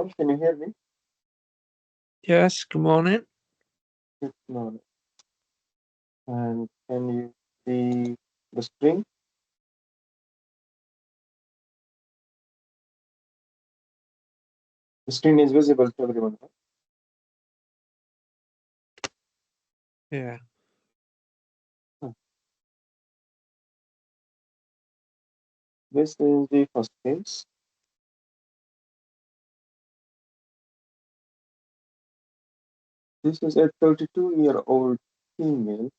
everyone. Can you hear me? Yes, good morning. Good morning. And can you see the screen? The screen is visible to everyone. Right? Yeah. This is the first case. This is a 32-year-old female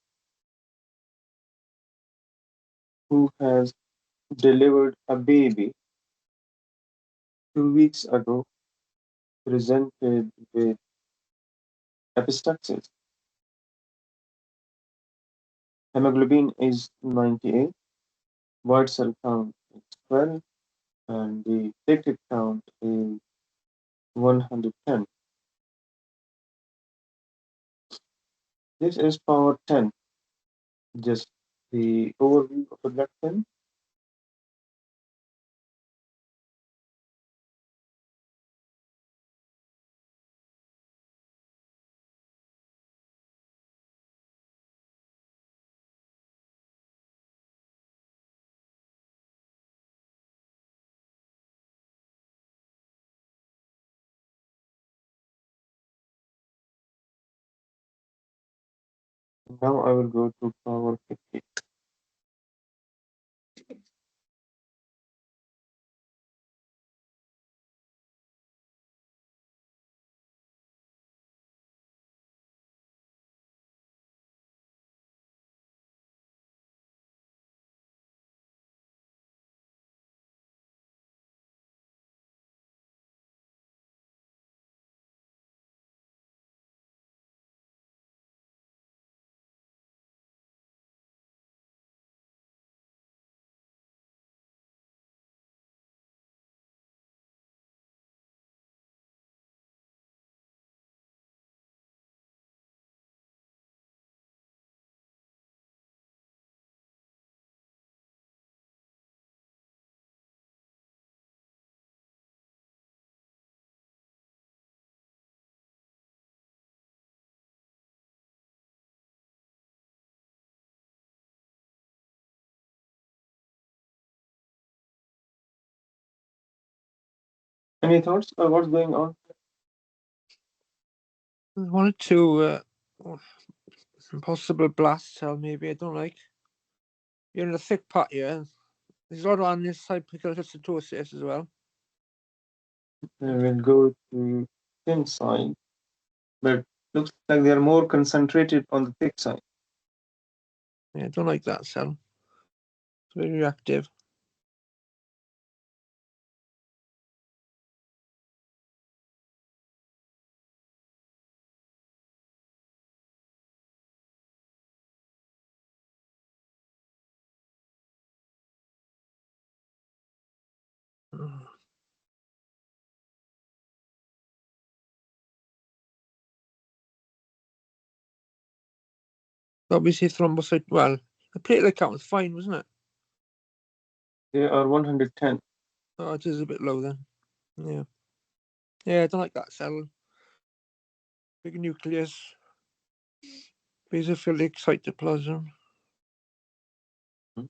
who has delivered a baby 2 weeks ago, presented with epistaxis. Hemoglobin is 98, white cell count is 12, and the platelet count is 110. This is power 10, just the overview of the blood film. Now I will go to power 50. Any thoughts on what's going on? I wanted to possible blast cell, maybe. I don't like. You're in the thick part here. There's a lot on this side lymphocytosis as well. We'll go to thin side, but looks like they are more concentrated on the thick side. Yeah, I don't like that cell. It's very reactive. Obviously, thrombocyte. Well, the platelet count was fine, wasn't it? They are 110. Oh, it is a bit low then. Yeah. Yeah, I don't like that cell. Big nucleus. Basophilic cytoplasm. It's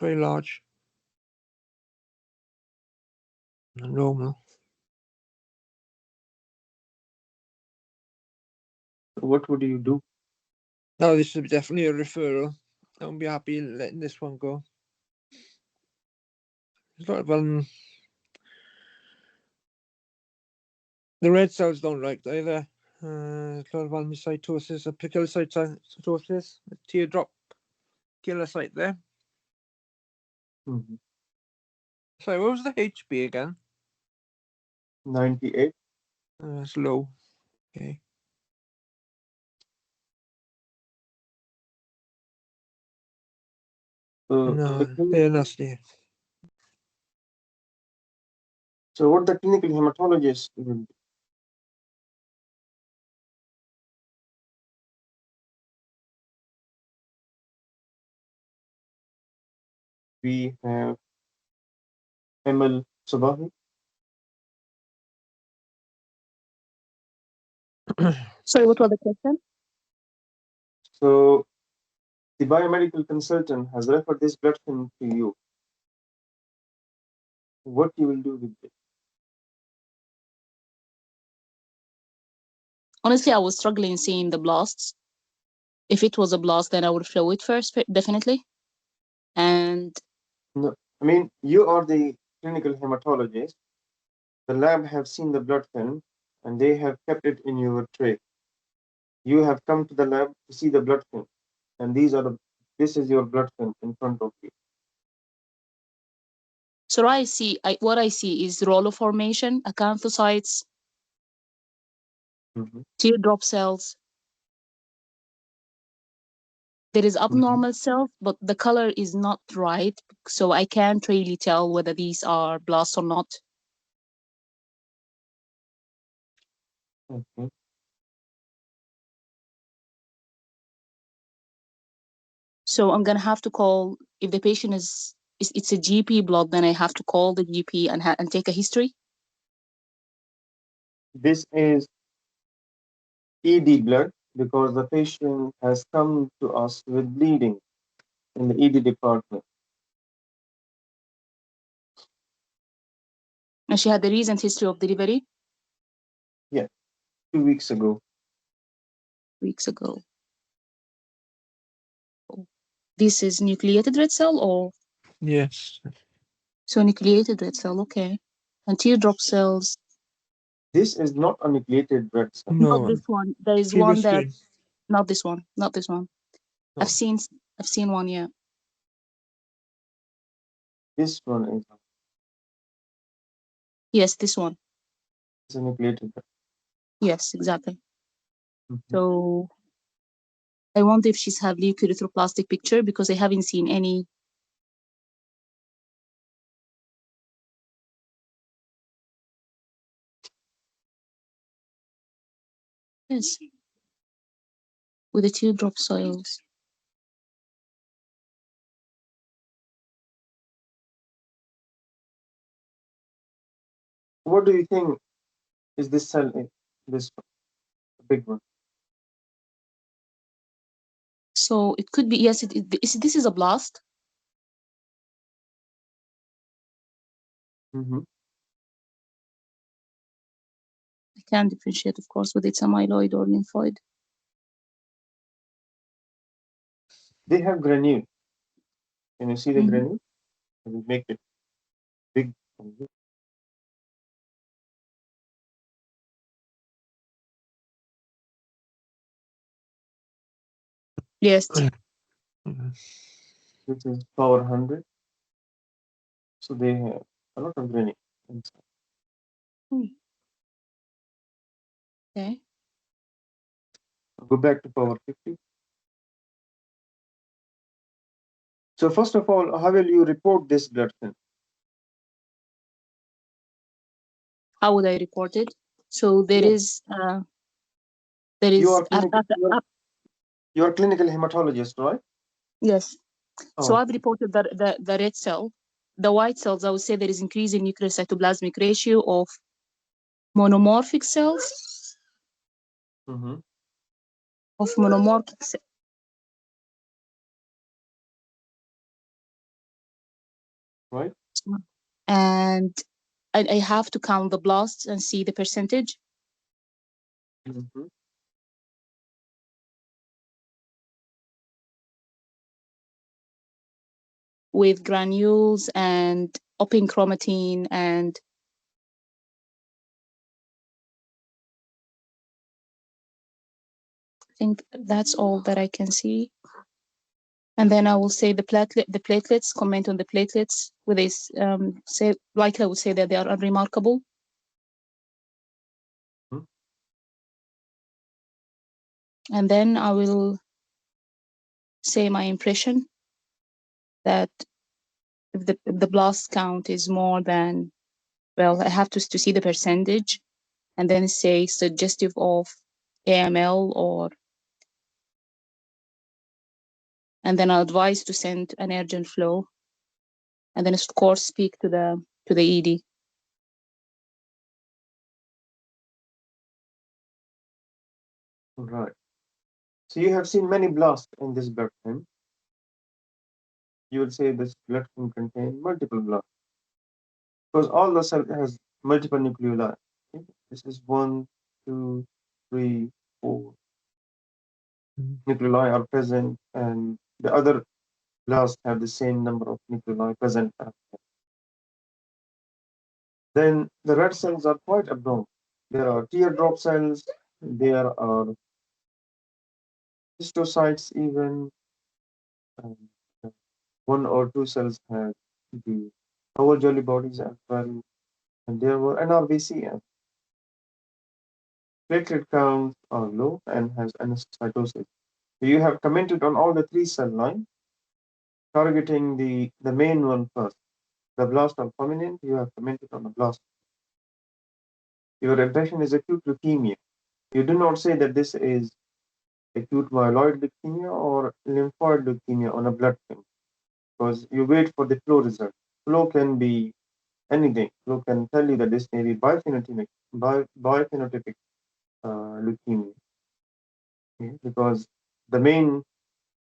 very large. Normal. What would you do? No, this is definitely a referral. I won't be happy letting this one go. There's a lot of the red cells don't like either. A lot of mycocytosis, a picocytosis, a teardrop killer site there. Mm-hmm. Sorry, what was the HB again? 98. It's low. Okay. No, they're nasty. So what the clinical hematologist will do? We have ML Sabahi. Sorry, what was the question? So the biomedical consultant has referred this blood film to you. What you will do with it? Honestly, I was struggling seeing the blasts. If it was a blast, then I would flow it first, definitely. And No, I mean, you are the clinical hematologist. The lab have seen the blood film and they have kept it in your tray. You have come to the lab to see the blood film, and this is your blood film in front of you. so what I see is rollo formation, acanthocytes, Mhm. teardrop cells. There is abnormal cells, but the color is not right, so I can't really tell whether these are blasts or not. Okay. So I'm gonna have to call, if the patient is it's a GP blood, then I have to call the GP and take a history. This is ED blood because the patient has come to us with bleeding in the ED department. And she had a recent history of delivery. Yeah, 2 weeks ago. Weeks ago. This is nucleated red cell or? Yes. So nucleated red cell, okay. And teardrop cells. This is not a nucleated red cell. Not No. this one. There is Previous one there. screen. Not this one. Not this one. No, I've seen one, yeah. this one is Yes, this one. a nucleated red. Yes, exactly. Mhm. So I wonder if she's have leukoerythroplastic picture because I haven't seen any. Yes. With the teardrop cells. What do you think is this cell in? This one, the big one. So it could be, yes, this is a blast. Mm-hmm. I can differentiate, of course, whether it's amyloid or lymphoid. They have granule. Can you see the Mhm. granule? Can you make it big? Yes. This is power 100. So they have a lot of granule inside. Okay. Go back to power 50. So first of all, how will you report this blood film? How would I report it? So there Yes. is You are after, you are clinical hematologist, right? yes. So Oh, I've reported the red cell. The white cells, I would say there is increase in nuclear cytoplasmic ratio of monomorphic cells, mm-hmm. of monomorphic cells. Right. And I have to count the blasts and see the percentage. Mm-hmm. With granules and open chromatin, and I think that's all that I can see. And then I will say the platelets, comment on the platelets, with this say, likely I would say that they are unremarkable. Mm-hmm. And then I will say my impression that if the blast count is more than, well, I have to see the percentage, and then say suggestive of AML, or, and then I'll advise to send an urgent flow, and then of course speak to the ED. Right. So you have seen many blasts in this blood film. You will say this blood film contain multiple blasts because all the cell has multiple nucleoli. Okay? This is 1, 2, 3, 4 nucleoli are present, and the other blasts have the same number of nucleoli present. Then the red cells are quite abnormal. There are teardrop cells, there are histocytes even, and one or two cells have the oval jelly bodies as well, and there were NRBC. Platelet counts are low and has anesthetosis. So you have commented on all the three cell lines, targeting the main one first. The blast are prominent, you have commented on the blast. Your impression is acute leukemia. You do not say that this is acute myeloid leukemia or lymphoid leukemia on a blood film, because you wait for the flow result. Flow can be anything. Flow can tell you that this may be biphenotypic leukemia, okay? Because the main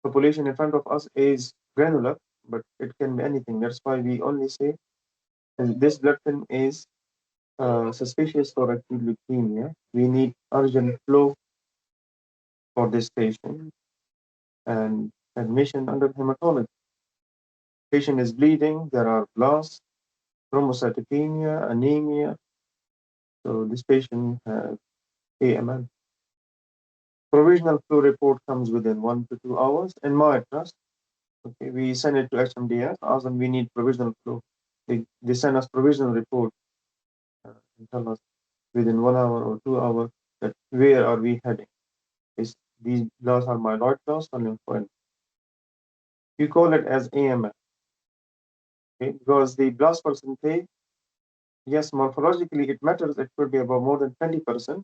population in front of us is granular, but it can be anything. That's why we only say this blood film is suspicious for acute leukemia. We need urgent flow for this patient and admission under hematology. Patient is bleeding, there are blasts, thrombocytopenia, anemia. So this patient has AML. Provisional flow report comes within 1 to 2 hours. In my trust, okay, we send it to HMDS, ask them we need provisional flow. They send us provisional report and tell us within 1 hour or 2 hours that where are we heading. Is these blasts are myeloid blasts or lymphoid? We call it as AML, okay, because the blast percentage, yes, morphologically it matters. It could be about more than 20%,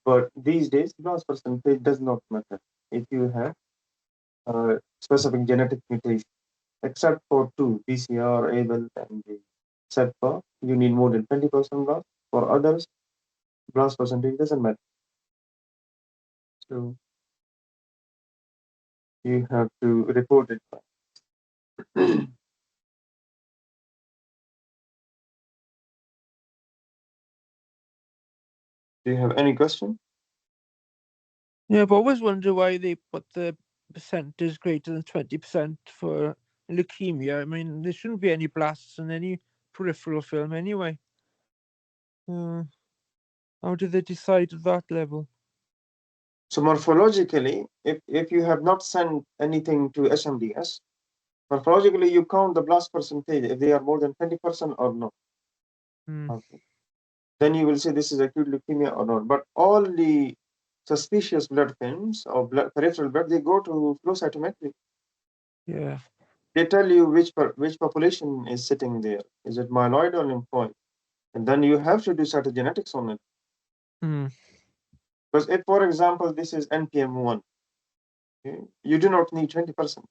but these days blast percentage does not matter if you have specific genetic mutation, except for two, BCR, ABL, and the SEPA. You need more than 20% blast. For others, blast percentage doesn't matter. So you have to report it back. Do you have any question? Yeah, but I always wonder why they put the percentage greater than 20% for leukemia. I mean, there shouldn't be any blasts in any peripheral film anyway. How do they decide at that level? So morphologically, if you have not sent anything to SMDS, morphologically you count the blast percentage if they are more than 20% or not. Okay. Then you will say this is acute leukemia or not. But all the suspicious blood films or peripheral blood, they go to flow cytometry. Yeah. They tell you which population is sitting there. Is it myeloid or lymphoid? And then you have to do cytogenetics on it. Because if, for example, this is NPM1, okay, you do not need 20%.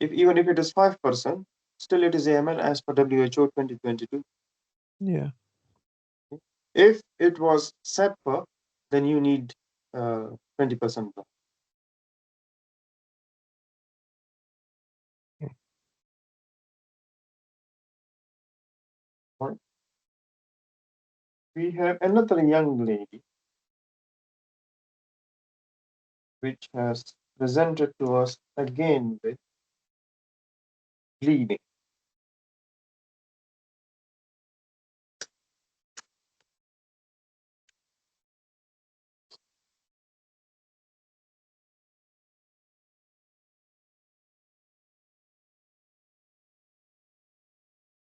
Even if it is 5%, still it is AML as per WHO 2022. Yeah. If it was SEPA, then you need 20%. Right? We have another young lady which has presented to us again with bleeding.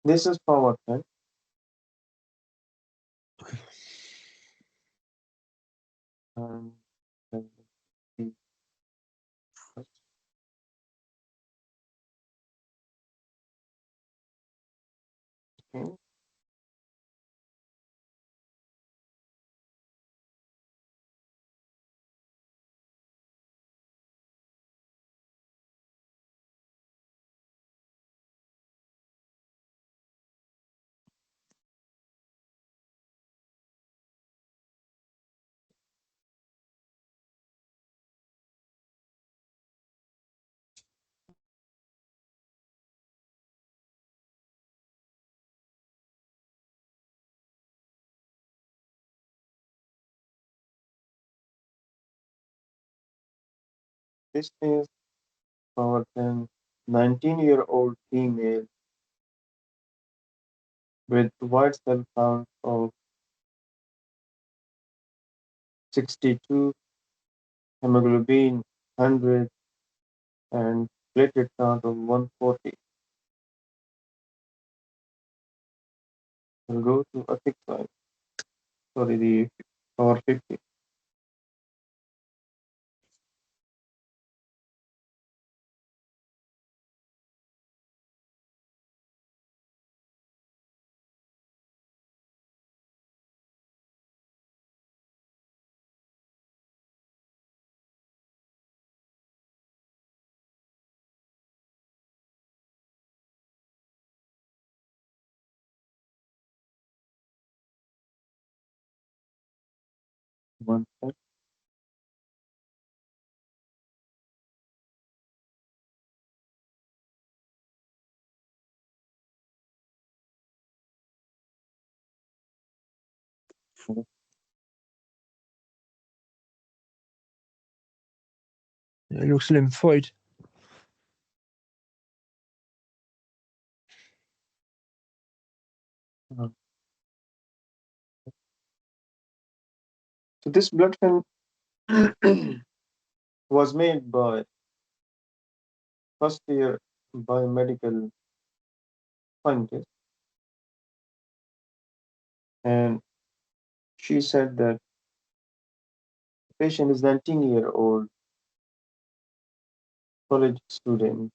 This is power 10. And okay. This is our 19-year-old female with white cell count of 62, hemoglobin 100, and platelet count of 140. We'll go to a thick side. Sorry, the power 50. One sec. It looks lymphoid. So this blood film was made by first year biomedical scientist, and she said that the patient is 19-year-old college student.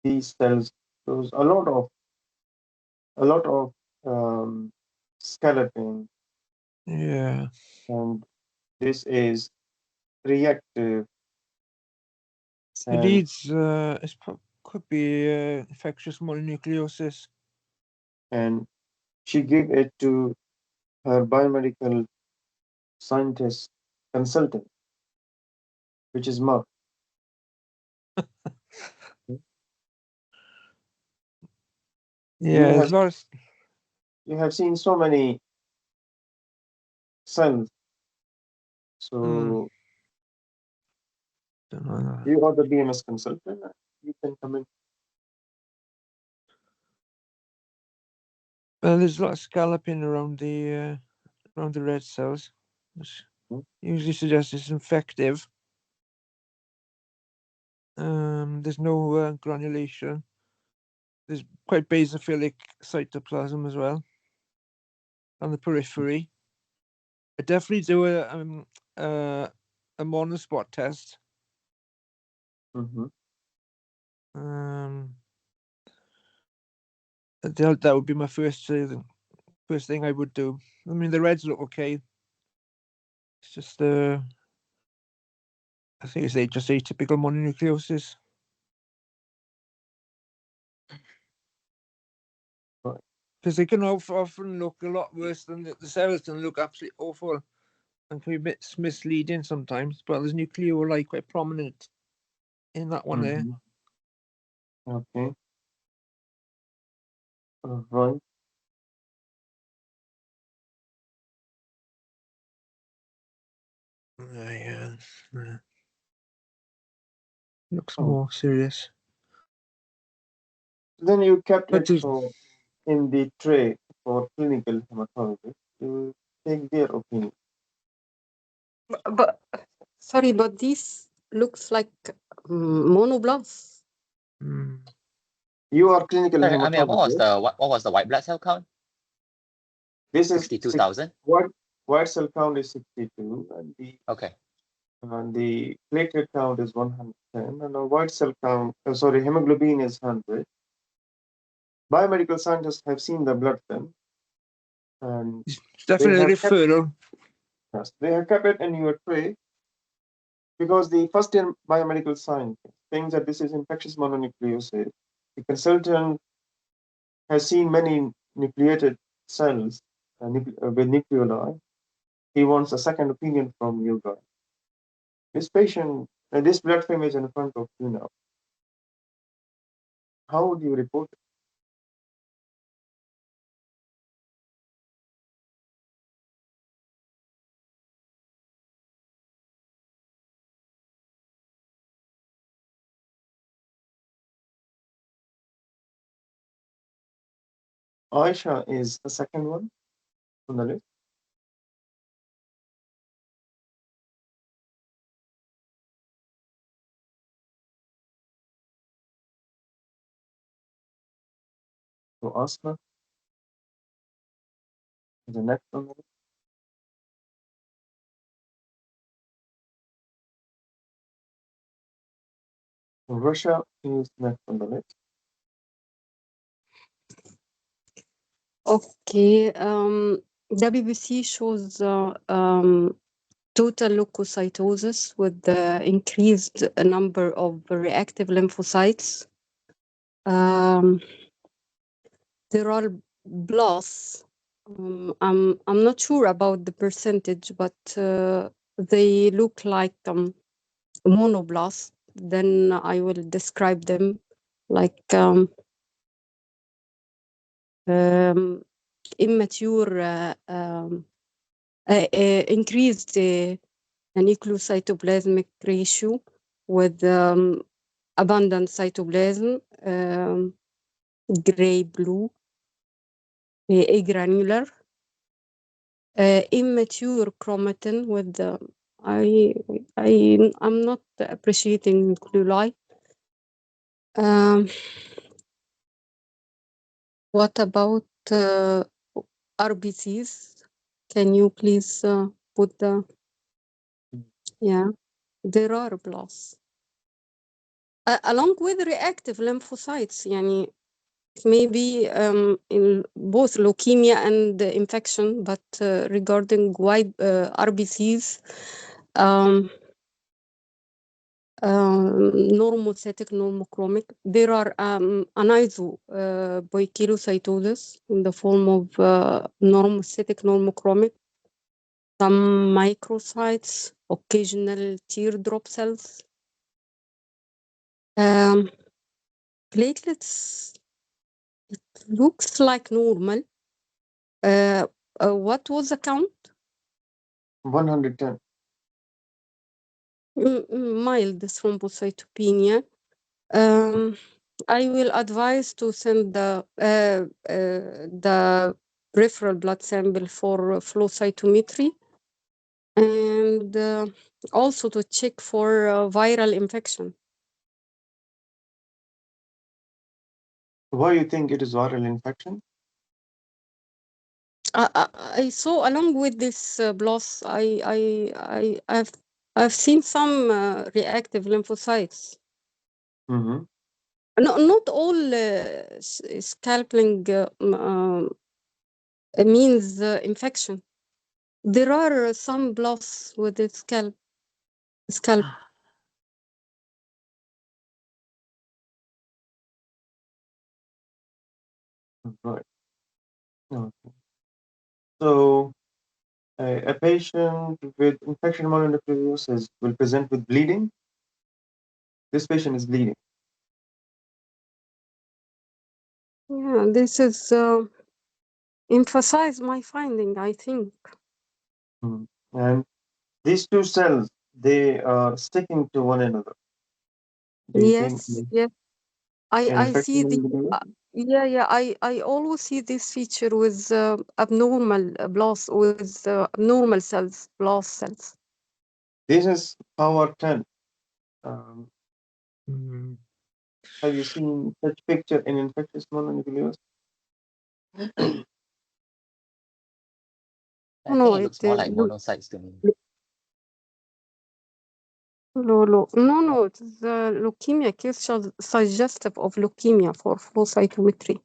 These cells shows a lot of skeleton, Yeah. and this is reactive. It And leads, could be infectious mononucleosis. and she gave it to her biomedical scientist consultant, which is Mark. Yeah, there's a lot of, You have seen so many cells, so don't know that. you are the BMS consultant. You can come in. Well, there's a lot of scalloping around the red cells, which Hmm. usually suggests it's infective. There's no granulation. There's quite basophilic cytoplasm as well on the periphery. I definitely do a monospot test. Mm-hmm. That would be my first thing I would do. I mean, the reds look okay. It's just I think it's just atypical mononucleosis. Right. Because they can often look a lot worse than the cells can look absolutely awful and can be misleading sometimes. But there's nucleoli quite prominent in that one there. Okay. Right. Yeah. Looks Oh. more serious. Then you kept But it in the tray for clinical hematology to take their opinion. But sorry, but this looks like monoblasts. You are clinical Sorry, I mean, hematologist. what was the white blood cell count? This is 62,000. white cell count is 62, and the platelet count is 110, and the white cell count, hemoglobin is 100. Biomedical scientists have seen the blood film, and it's definitely a referral. They have kept it in your tray because the first year biomedical scientist thinks that this is infectious mononucleosis. The consultant has seen many nucleated cells with nucleoli. He wants a second opinion from you guys. This patient, this blood film is in front of you now. How would you report it? Aisha is the second one on the list. So Asma is the next on the list. So Russia is next on the list. Okay. The BBC shows total leukocytosis with the increased number of reactive lymphocytes. There are blasts. I'm not sure about the percentage, but they look like monoblasts. Then I will describe them like immature, increased nucleocytoplasmic ratio with abundant cytoplasm, gray blue, agranular, immature chromatin with the I'm not appreciating nucleoli. What about RBCs? Can you please put the yeah? There are blasts along with reactive lymphocytes. يعني maybe in both leukemia and infection, but regarding white RBCs, normocytic, normochromic, there are anisopoikilocytosis in the form of normocytic, normochromic, some microcytes, occasional teardrop cells. Platelets, it looks like normal. What was the count? 110. Mild thrombocytopenia. I will advise to send the peripheral blood sample for flow cytometry and also to check for viral infection. Why you think it is viral infection? I saw along with this blast, I've seen some reactive lymphocytes. Mm-hmm. No, not all scalping means infection. There are some blasts with the scalp. Right. Okay. So a patient with infection mononucleosis will present with bleeding. This patient is bleeding. Yeah, this is emphasize my finding, I think. Mm. And these two cells, they are sticking to one another. Do you think Yes. I infection see the mononucleosis? I always see this feature with abnormal blast with abnormal cells, blast cells. This is power 10. Mm. Have you seen such picture in infectious mononucleosis? I No, think it looks more like monocytes to me. no, it is leukemia case suggestive of leukemia for flow cytometry.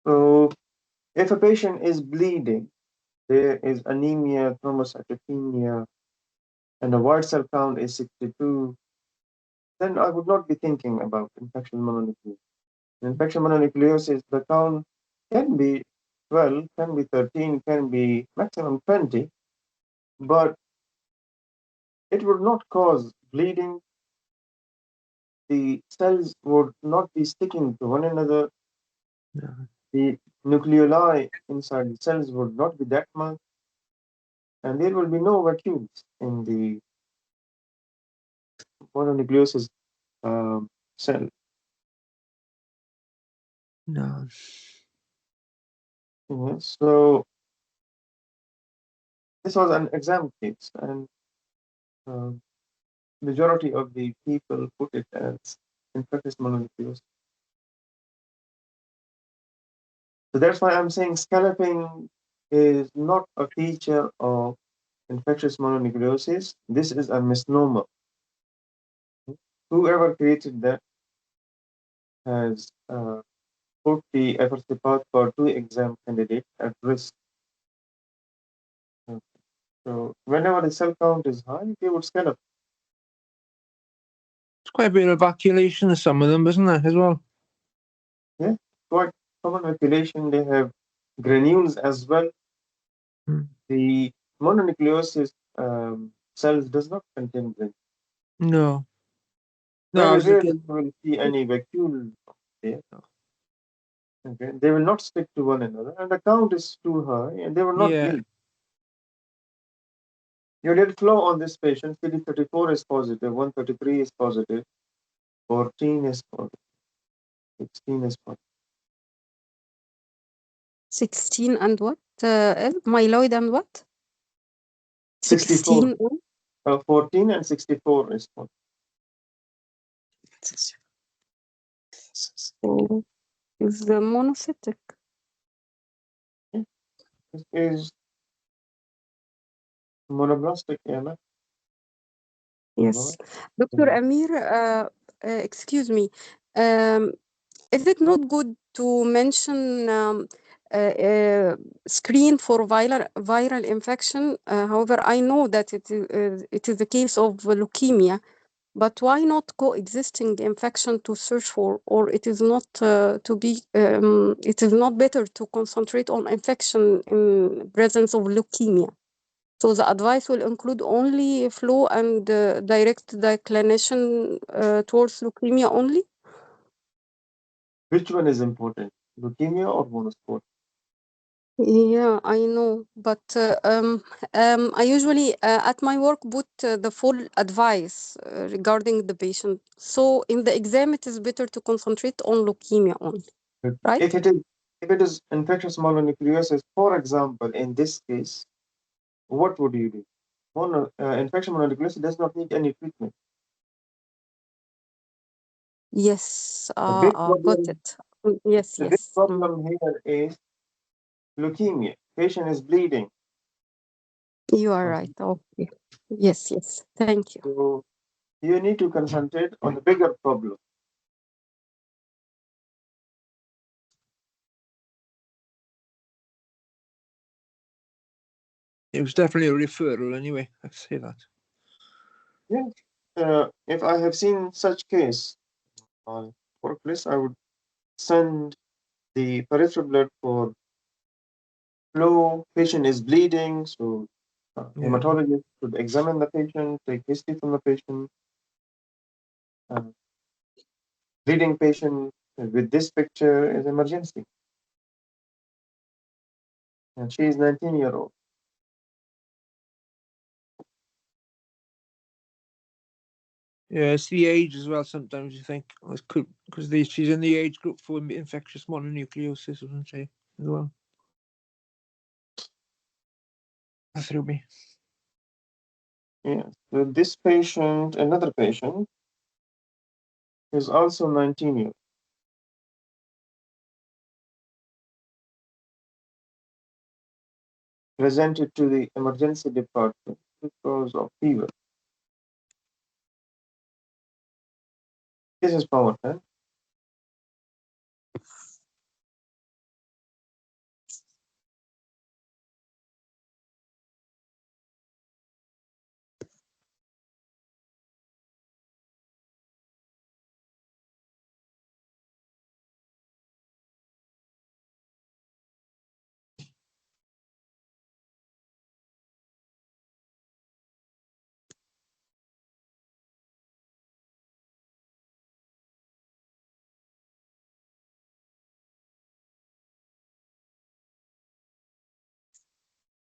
So if a patient is bleeding, there is anemia, thrombocytopenia, and the white cell count is 62, then I would not be thinking about infection mononucleosis. In infection mononucleosis, the count can be 12, can be 13, can be maximum 20, but it would not cause bleeding. The cells would not be sticking to one another. Yeah. The nucleoli inside the cells would not be that much, and there will be no vacuoles in the mononucleosis cell. No. So this was an exam case, and majority of the people put it as infectious mononucleosis. So that's why I'm saying scalloping is not a feature of infectious mononucleosis. This is a misnomer. Whoever created that has put the FRC Part 2 exam candidate at risk. So whenever the cell count is high, they would scallop. It's quite a bit of evacuation of some of them, isn't there, as well? Yeah, quite common population. They have granules as well. The mononucleosis cells does not contain granules. No. No, I Very was rarely looking. you will see any vacuole there. Okay, they will not stick to one another, and the count is too high, and they will not Yeah. bleed. You did flow on this patient. CD34 is positive, 133 is positive, 14 is positive, 16 is positive. 16 and what? Myeloid and what? 64, 16. 14 and 64 is positive. So is the monocytic. This is monoblastic AML. Yes. Dr. Amir, excuse me. Is it not good to mention screen for viral infection? However, I know that it is the case of leukemia, but why not coexisting infection to search for, or it is not it is not better to concentrate on infection in presence of leukemia? So the advice will include only flow and direct declination towards leukemia only? Which one is important, leukemia or monosport? Yeah, I know, but I usually at my work put the full advice regarding the patient. So in the exam, it is better to concentrate on leukemia only, right? If it is infectious mononucleosis, for example, in this case, what would you do? Infection mononucleosis does not need any treatment. Yes, The big got problem, it. Yes, the big yes. problem here is leukemia. Patient is bleeding. You are right. Okay. Yes, yes. Thank you. So you need to concentrate on the bigger problem. It was definitely a referral anyway. I say that. Yes. If I have seen such case on workplace, I would send the peripheral blood for flow. Patient is bleeding, so Yeah. hematologist should examine the patient, take history from the patient. Bleeding patient with this picture is emergency, and she is 19-year-old. Yeah, it's the age as well. Sometimes you think because she's in the age group for infectious mononucleosis, isn't she? As well. That threw me. Yes. So this patient, another patient, is also 19 years. Presented to the emergency department because of fever. This is power, huh?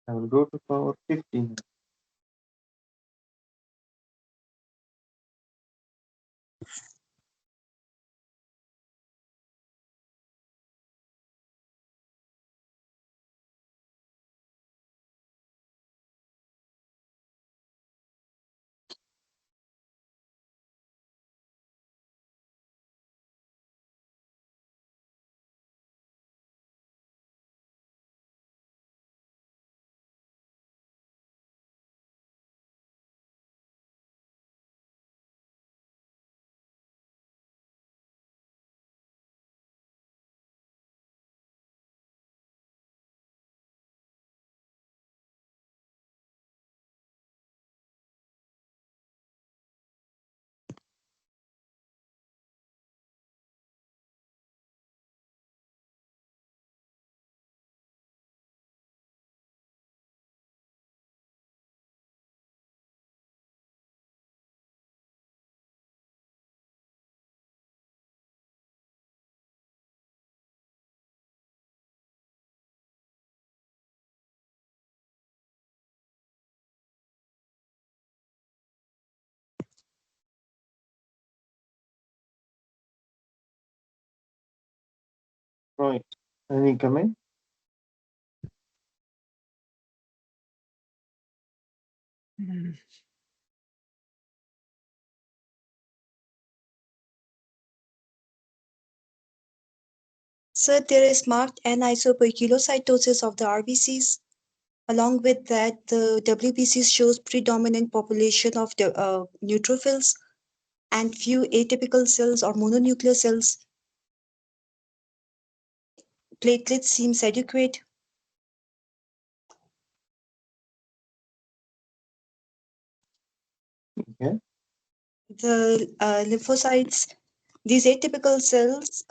I will go to power 15. Right. Any comment? So there is marked anisopoikilocytosis of the RBCs. Along with that, the WBCs shows predominant population of the neutrophils and few atypical cells or mononuclear cells. Platelets seems adequate. Okay. The lymphocytes, these atypical cells,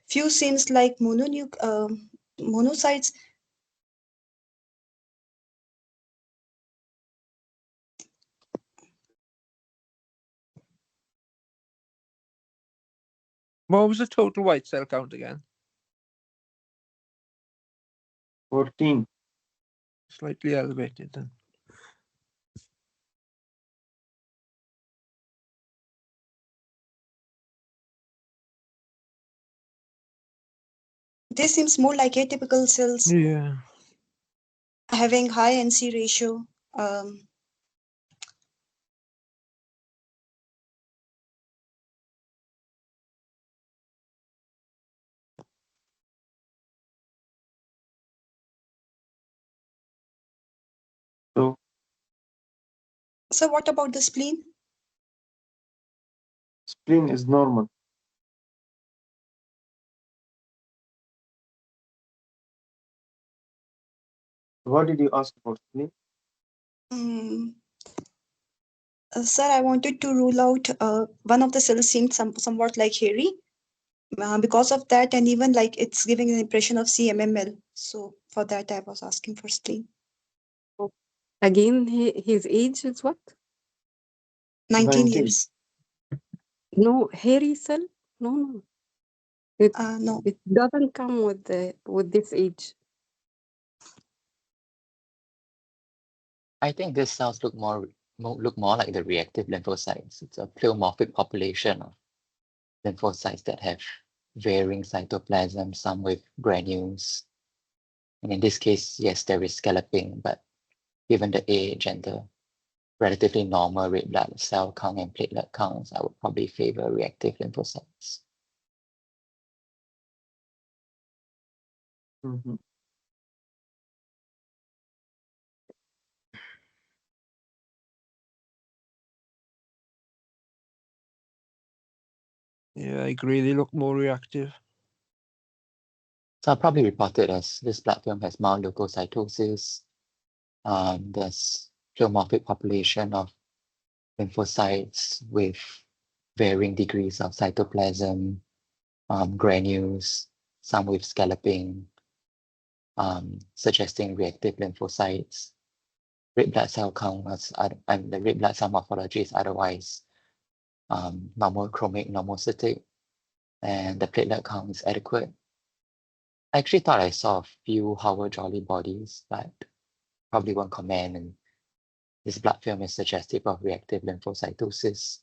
few seems like monocytes. What was the total white cell count again? 14. Slightly elevated then. This seems more like atypical cells Yeah. having high NC ratio. Um, So so what about the spleen? spleen is normal. What did you ask about spleen? Mm, sir, I wanted to rule out one of the cells seemed somewhat like hairy. Because of that, and even like it's giving an impression of CMML. So for that, I was asking for spleen. Again, his age is what? 19 19. years. No, hairy cell? No. No. It doesn't come with this age. I think these cells look more like the reactive lymphocytes. It's a pleomorphic population of lymphocytes that have varying cytoplasm, some with granules. And in this case, yes, there is scalloping, but given the age and the relatively normal red blood cell count and platelet counts, I would probably favor reactive lymphocytes. Mm-hmm. Yeah, I agree. They look more reactive. So I'll probably report it as this blood film has mild leukocytosis. There's pleomorphic population of lymphocytes with varying degrees of cytoplasm, granules, some with scalloping, suggesting reactive lymphocytes. Red blood cell count and the red blood cell morphology is otherwise normochromic, normocytic, and the platelet count is adequate. I actually thought I saw a few Howard-Jolly bodies, but probably won't comment. And this blood film is suggestive of reactive lymphocytosis,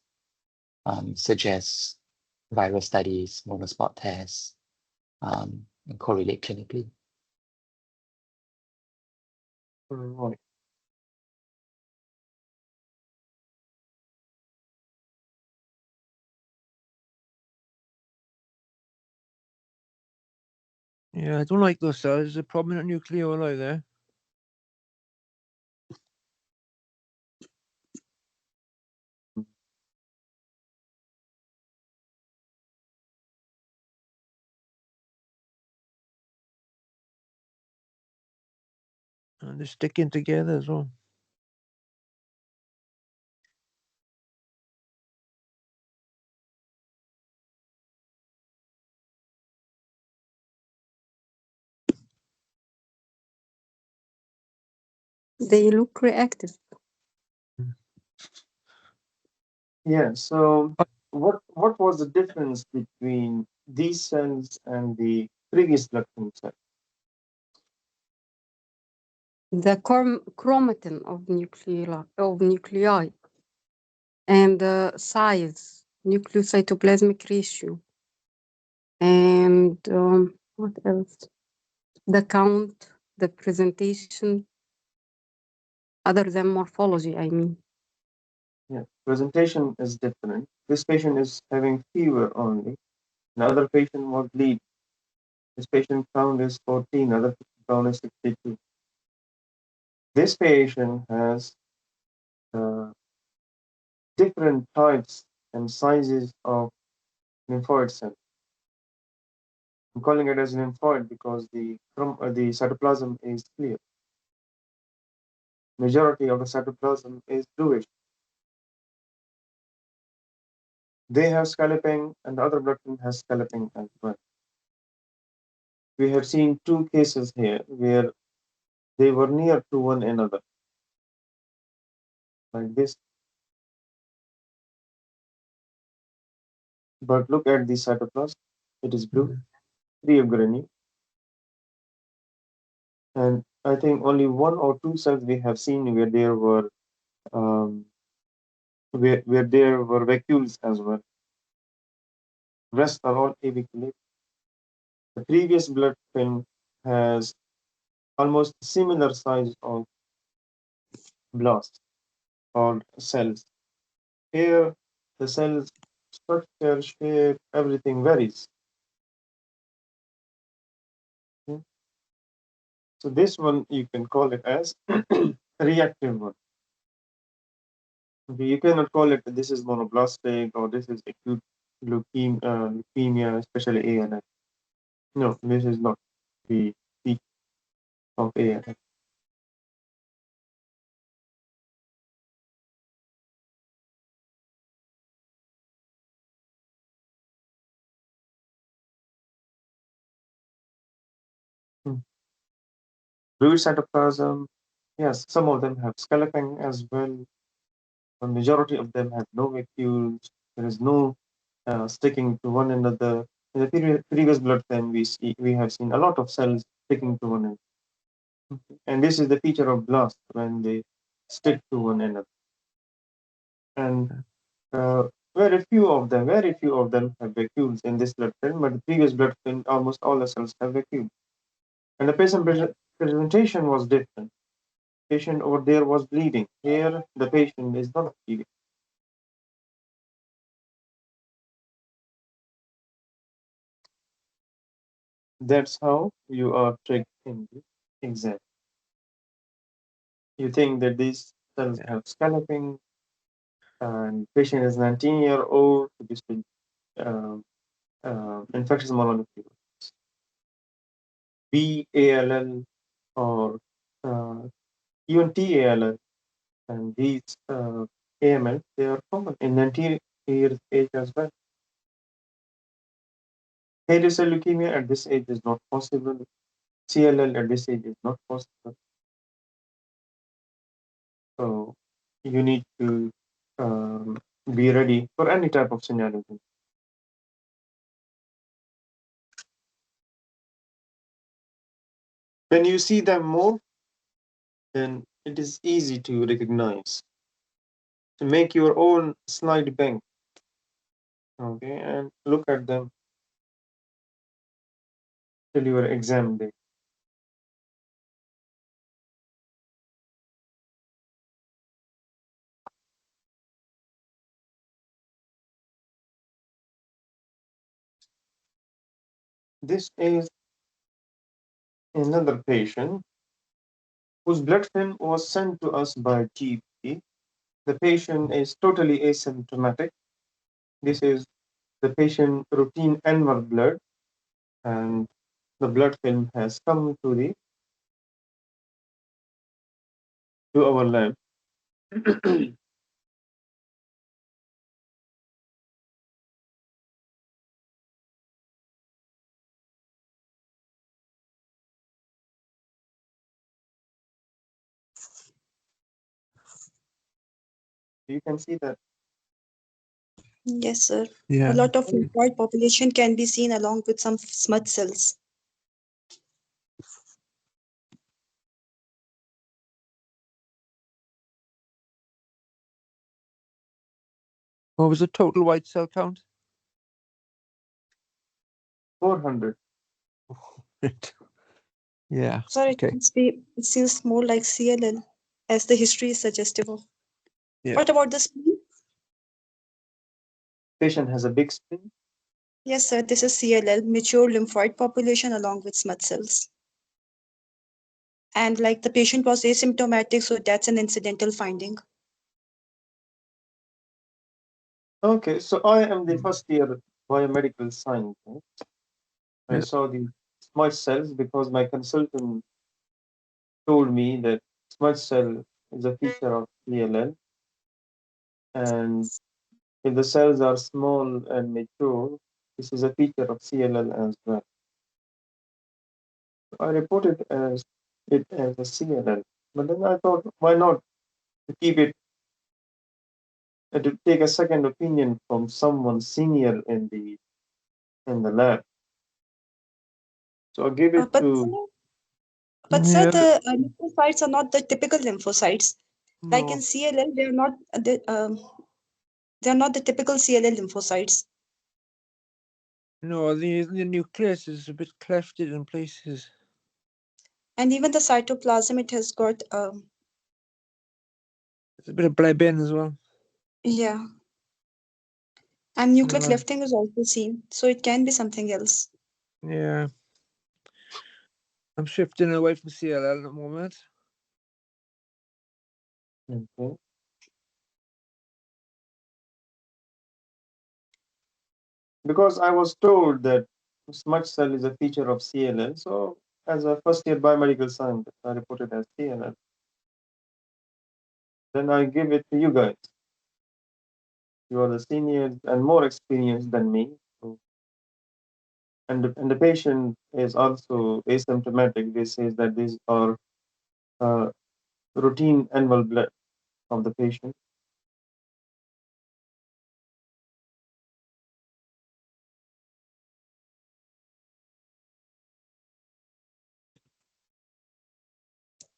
suggests viral studies, monospot tests, and correlate clinically. Right. Yeah, I don't like those cells. There's a prominent nucleoli there. And they're sticking together as well. They look reactive. Yeah. So what was the difference between these cells and the previous blood film cell? The chromatin of nuclei and the size, nucleocytoplasmic ratio, and And what else? The count, the presentation, other than morphology, I mean. Yeah, presentation is different. This patient is having fever only. Another patient was bleeding. This patient count is 14, other patient count is 62. This patient has different types and sizes of lymphoid cells. I'm calling it as lymphoid because the cytoplasm is clear. Majority of the cytoplasm is bluish. They have scalloping, and the other blood film has scalloping as well. We have seen two cases here where they were near to one another, like this. But look at the cytoplasm; it is blue, free of granule, and I think only one or two cells we have seen where there were where there were vacuoles as well. Rest are all aviculated. The previous blood film has almost similar size of blasts or cells. Here, the cell's structure, shape, everything varies. Okay. So this one you can call it as reactive one. Okay, you cannot call it this is monoblastic or this is acute leukemia, especially AML. No, this is not the peak of AML. Fluid cytoplasm, yes, some of them have scalloping as well. The majority of them have no vacuoles. There is no sticking to one another. In the previous blood film, we have seen a lot of cells sticking to one another. And this is the feature of blast when they stick to one another. And very few of them have vacuoles in this blood film, but the previous blood film, almost all the cells have vacuoles. And the patient presentation was different. Patient over there was bleeding. Here, the patient is not bleeding. That's how you are tricked in the exam. You think that these cells have scalloping, and patient is 19-year-old with uh, infectious mononucleosis, BALL, or uh, even TALL, and these AML, they are common in 19 years age as well. Hairy cell leukemia at this age is not possible. CLL at this age is not possible. So you need to be ready for any type of scenario. When you see them more, then it is easy to recognize. To make your own slide bank, okay, and look at them till your exam day. This is another patient whose blood film was sent to us by GP. The patient is totally asymptomatic. This is the patient routine annual blood, and the blood film has come to our lab. You can see that. Yes, sir. Yeah. A lot of lymphoid population can be seen along with some smudge cells. What was the total white cell count? 400. Yeah. Sorry, Okay. it seems more like CLL, as the history is suggestive of. Yeah. What about the spleen? Patient has a big spleen. Yes, sir, this is CLL, mature lymphoid population along with smudge cells. And like the patient was asymptomatic, so that's an incidental finding. Okay, so I am the first year biomedical scientist. I Yeah. saw the smudge cells because my consultant told me that smudge cell is a feature of CLL, and if the cells are small and mature, this is a feature of CLL as well. I reported it as a CLL, but then I thought, why not to keep it to take a second opinion from someone senior in the lab. So I gave it to. Sir, Yeah. the lymphocytes are not the typical lymphocytes. Like in No. CLL, they are not the typical CLL lymphocytes. No, the nucleus is a bit clefted in places. And even the cytoplasm, it has got There's a bit of blebbing as well. yeah. And nuclear Uh, clefting is also seen, so it can be something else. yeah. I'm shifting away from CLL at the moment. Okay. Because I was told that smudge cell is a feature of CLL, so as a first year biomedical scientist, I reported as CLL. Then I give it to you guys. You are the seniors and more experienced than me. So, and the patient is also asymptomatic. This says that these are routine annual blood of the patient.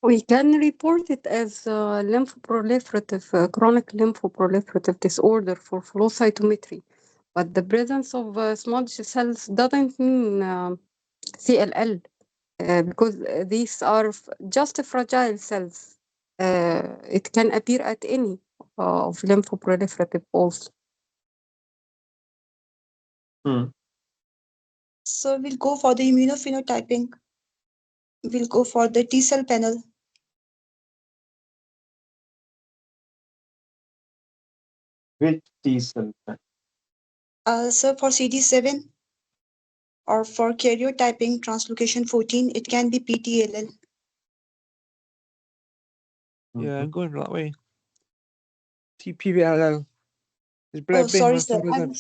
We can report it as lymphoproliferative, chronic lymphoproliferative disorder for flow cytometry. But the presence of smudge cells doesn't mean CLL because these are just fragile cells. It can appear at any of lymphoproliferative also. Hmm. So we'll go for the immunophenotyping. We'll go for the T cell panel. Which T cell? So for CD7 or for karyotyping translocation 14, it can be PTLL. Yeah, I'm going that way. TPLL. Is Oh, blebbing sorry, on sir. some of them?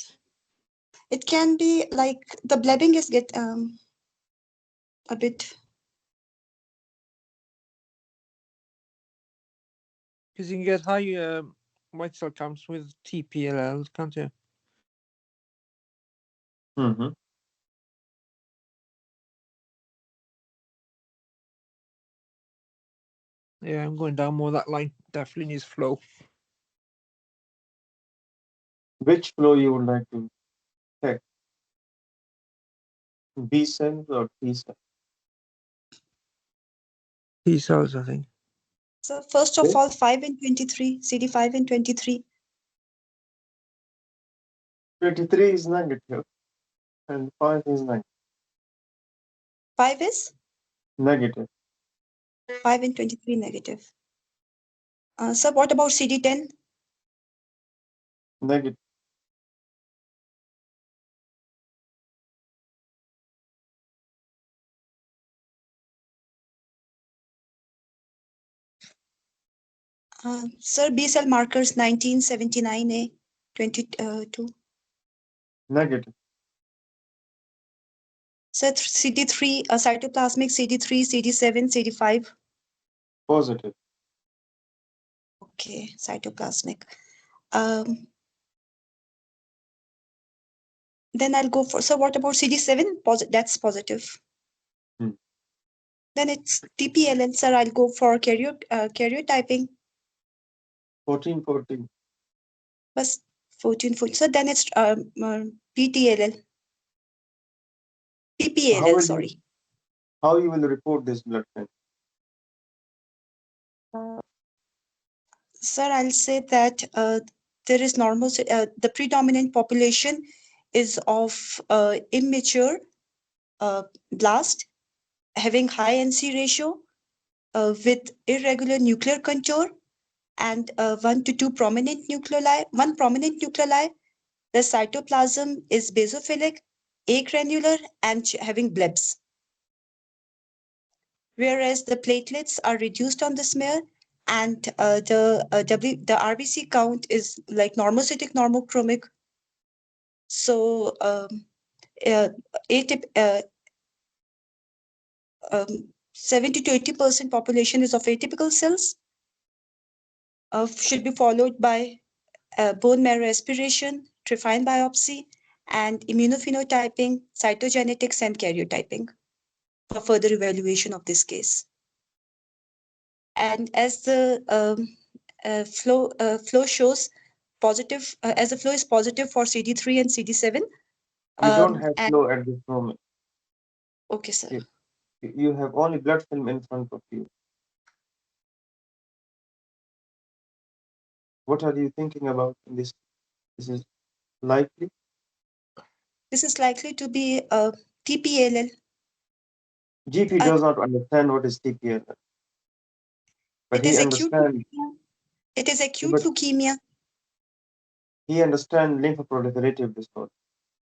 It can be like the blebbing is get a bit. Because you can get high white cell counts with TPLL, can't you? Mm-hmm. Yeah, I'm going down more that line. Definitely needs flow. Which flow you would like to check? B cells or T cells? T cells, I think. So first of Okay. all, 5 and 23, CD5 and 23. 23 is negative and 5 is negative. 5 is Negative. 5 and 23 negative. So what about CD10? Negative. Sir, B cell markers 1979A, 22. Negative. Sir, CD3, cytoplasmic CD3, CD7, CD5. Positive. Okay, cytoplasmic. Um, then I'll go for, so what about CD7? That's positive. Hmm. Then it's TPLL, sir. I'll go for karyotyping. 14, 14. Bas 14, 14. So then it's PTLL. TPLL, sorry. How you will report this blood film? Sir, I'll say that there is normal, the predominant population is of immature blast having high NC ratio with irregular nuclear contour and 1 to 2 prominent nuclei, one prominent nuclei. The cytoplasm is basophilic, agranular, and having blebs. Whereas the platelets are reduced on the smear, and the RBC count is like normocytic, normochromic. So atyp 70 to 80% population is of atypical cells. Should be followed by bone marrow aspiration, trephine biopsy, and immunophenotyping, cytogenetics, and karyotyping for further evaluation of this case. And as the flow shows positive, as the flow is positive for CD3 and CD7. You don't have flow at this moment. Okay, sir. You have only blood film in front of you. What are you thinking about in this? This is likely? This is likely to be a TPLL. GP does not understand what is TPLL. But it he is acute understands. leukemia. It is acute But leukemia. he understands lymphoproliferative disorder.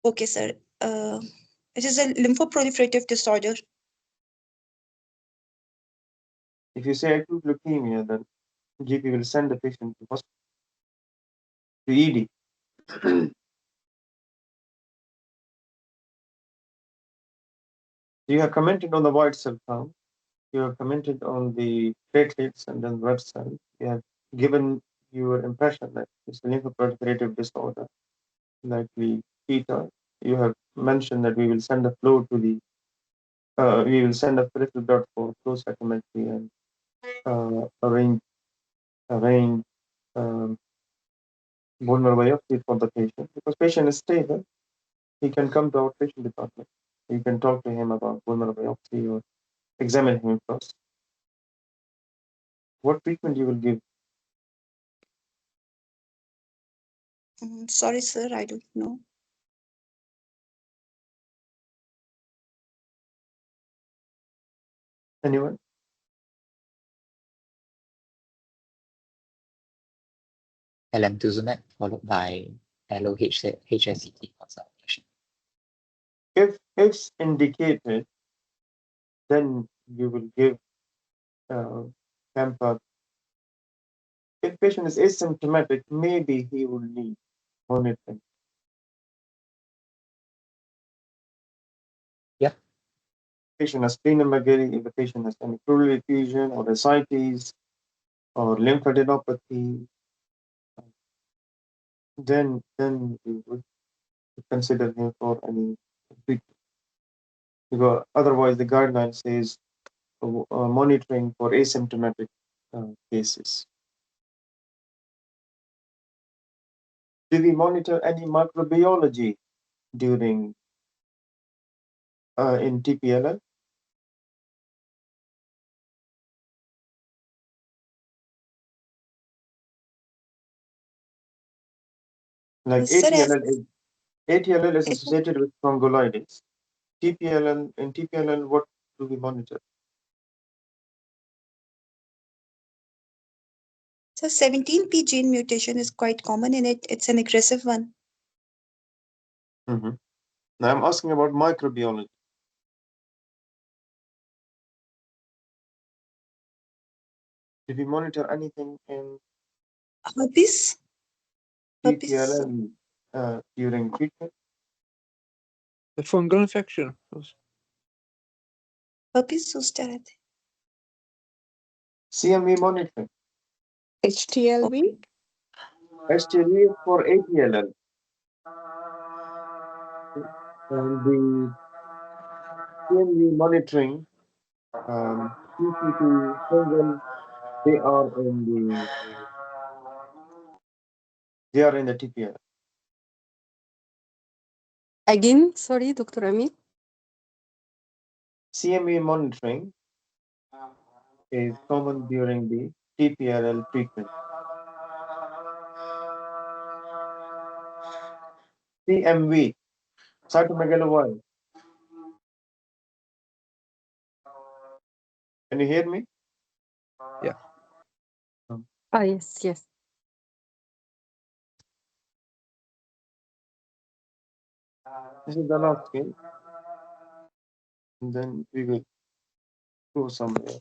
Okay, sir. It is a lymphoproliferative disorder. If you say acute leukemia, then GP will send the patient to hospital, to ED. You have commented on the white cell count. You have commented on the platelets and then red cell. You have given your impression that it's a lymphoproliferative disorder, likely theta. You have mentioned that we will send a flow to the, we will send a peripheral blood for flow cytometry and arrange bone marrow biopsy for the patient. Because patient is stable, he can come to our patient department. You can talk to him about bone marrow biopsy or examine him first. What treatment you will give? Sorry, sir, I don't know. Anyone? Alemtuzumab followed by HSCT consultation. If it's indicated, then you will give Campa. If patient is asymptomatic, maybe he will need monitoring. Yeah. Patient has splenomegaly, if the patient has any pleural effusion or ascites or lymphadenopathy, then we would consider him for any treatment. Because otherwise, the guideline says monitoring for asymptomatic cases. Do we monitor any microbiology during in TPLL? Like ATLL is associated with spondylitis. In TPLL, what do we monitor? So 17p gene mutation is quite common in it. It's an aggressive one. Now I'm asking about microbiology. Did we monitor anything in Herpes? TPLL during treatment? The fungal infection. Herpes zoster है. CMV monitoring. HTLV? HTLV is for ATLL. And the CMV monitoring, TCT, fungal, they are in the TPLL. Again, sorry, Dr. Amir. CME monitoring is common during the TPLL treatment. CMV, cytomegalovirus. Can you hear me? Yeah. Yes, yes. This is the last case. And then we will go somewhere.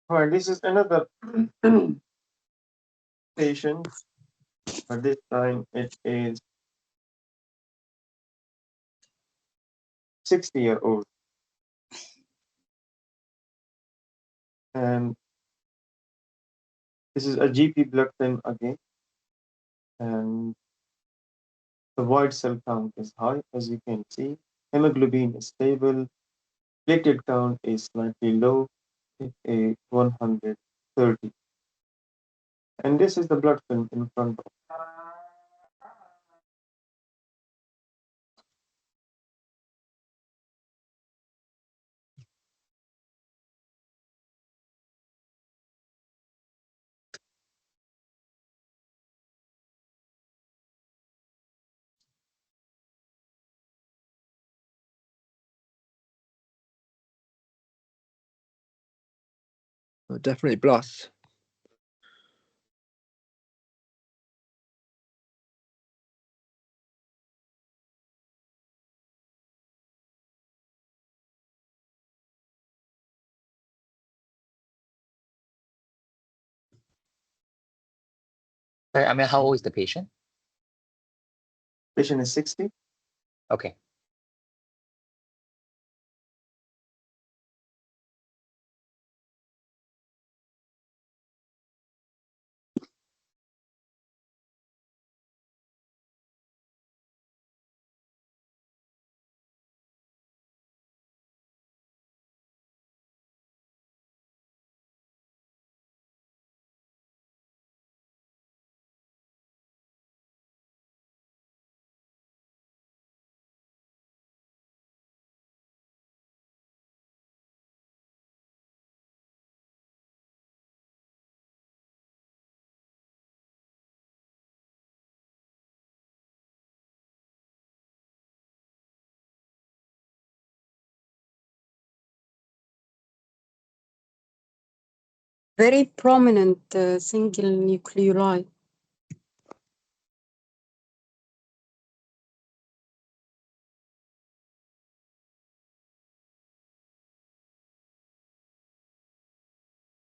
All right, this is another patient, but this time it is 60-year-old. And this is a GP blood film again. And the white cell count is high, as you can see. Hemoglobin is stable. Platelet count is slightly low. It is 130. And this is the blood film in front of. Definitely blasts. Sorry, I mean, how old is the patient? Patient is 60. Okay. Very prominent single nucleoli.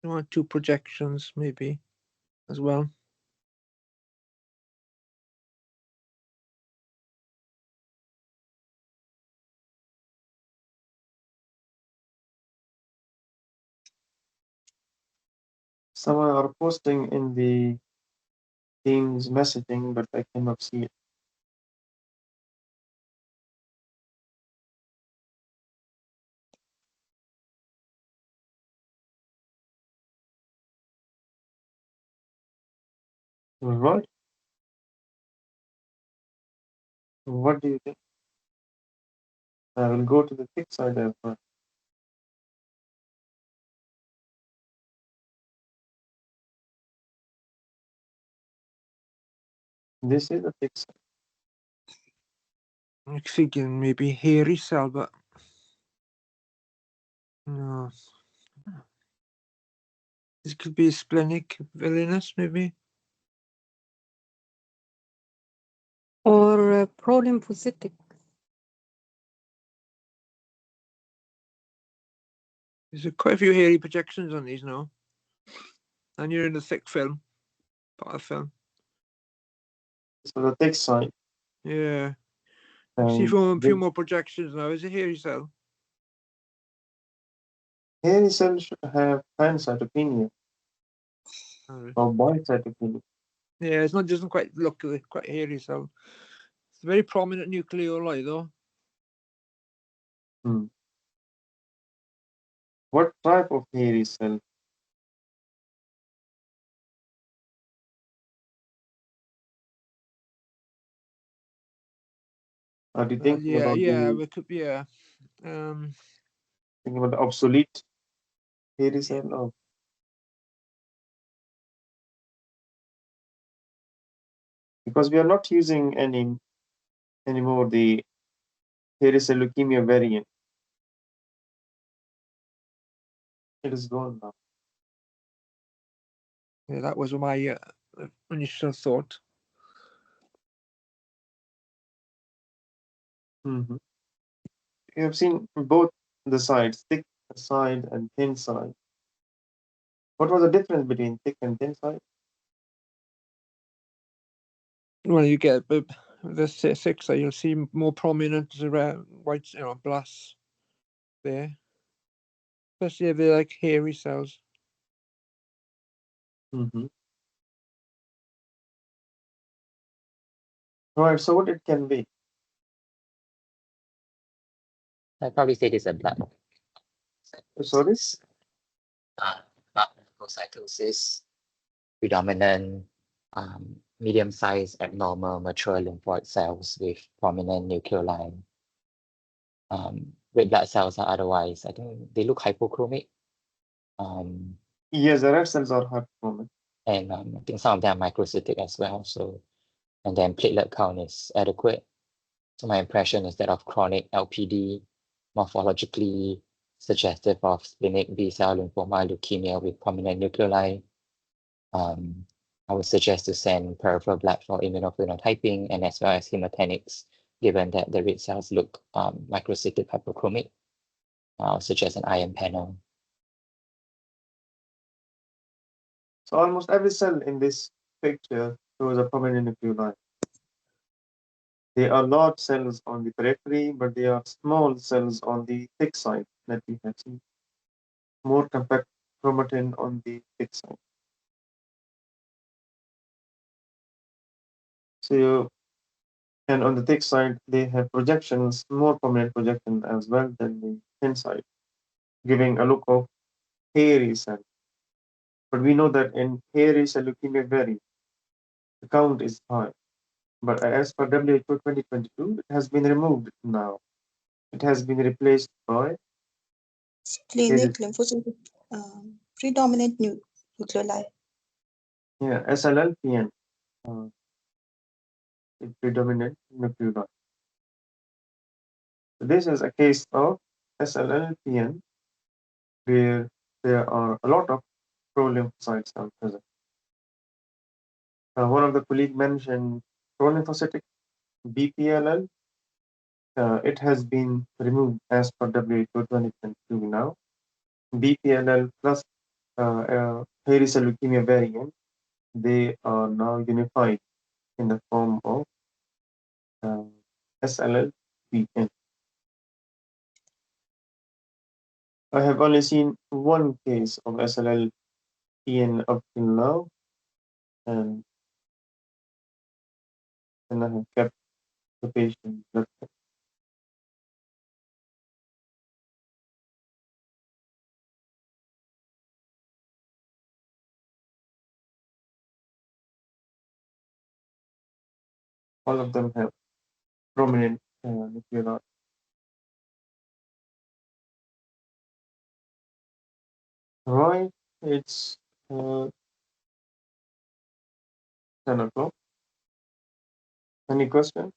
You want two projections maybe as well. Someone are posting in the Teams messaging, but I cannot see it. All right. What do you think? I will go to the thick side as well. This is a thick side. I'm thinking maybe hairy cell, but no. This could be splenic villainous, maybe. Or prolymphocytic. There's quite a few hairy projections on these now. And you're in the thick film, part of film. So the thick side. Yeah. I see a few more projections now. Is it hairy cell? Hairy cells should have pancytopenia or bicytopenia. Yeah, it doesn't quite look quite hairy cell. It's a very prominent nucleoli though. What type of hairy cell? Are you thinking Yeah, about yeah, the we could, yeah. Um, thinking about the obsolete hairy cell? Or because we are not using anymore the hairy cell leukemia variant. It is gone now. yeah, that was my initial thought. Mm-hmm. You have seen both the sides, thick side and thin side. What was the difference between thick and thin side? Well, you get the six, you'll see more prominent white, blasts there, especially if they're like hairy cells. Mm-hmm. Right. So what it can be? I'd probably say this is a blood. Sorry. Lymphocytosis, predominant medium-sized abnormal mature lymphoid cells with prominent nucleoli. Red blood cells are otherwise, I think they look hypochromic. Yes, the red cells are hyperchromic. And I think some of them are microcytic as well. So, and then platelet count is adequate. So my impression is that of chronic LPD, morphologically suggestive of splenic B-cell lymphoma leukemia with prominent nucleoli. I would suggest to send peripheral blood for immunophenotyping and as well as hematinics, given that the red cells look microcytic hypochromic. I'll suggest an iron panel. So almost every cell in this picture shows a prominent nucleoli. They are large cells on the periphery, but they are small cells on the thick side that we have seen. More compact chromatin on the thick side. So, and on the thick side, they have projections, more prominent projection as well than the thin side, giving a look of hairy cell. But we know that in hairy cell leukemia very, the count is high. But as per WHO 2022, it has been removed now. It has been replaced by Splenic lymphocytic predominant nucleoli. SLLPN, predominant nucleoli. So this is a case of SLLPN where there are a lot of prolymphocytes are present. One of the colleagues mentioned prolymphocytic BPLL. It has been removed as per WHO 2022 now. BPLL plus hairy cell leukemia variant, they are now unified in the form of SLLPN. I have only seen one case of SLLPN up till now, and I have kept the patient blood test. All of them have prominent nuclear. Right, it's 10 o'clock. Any question?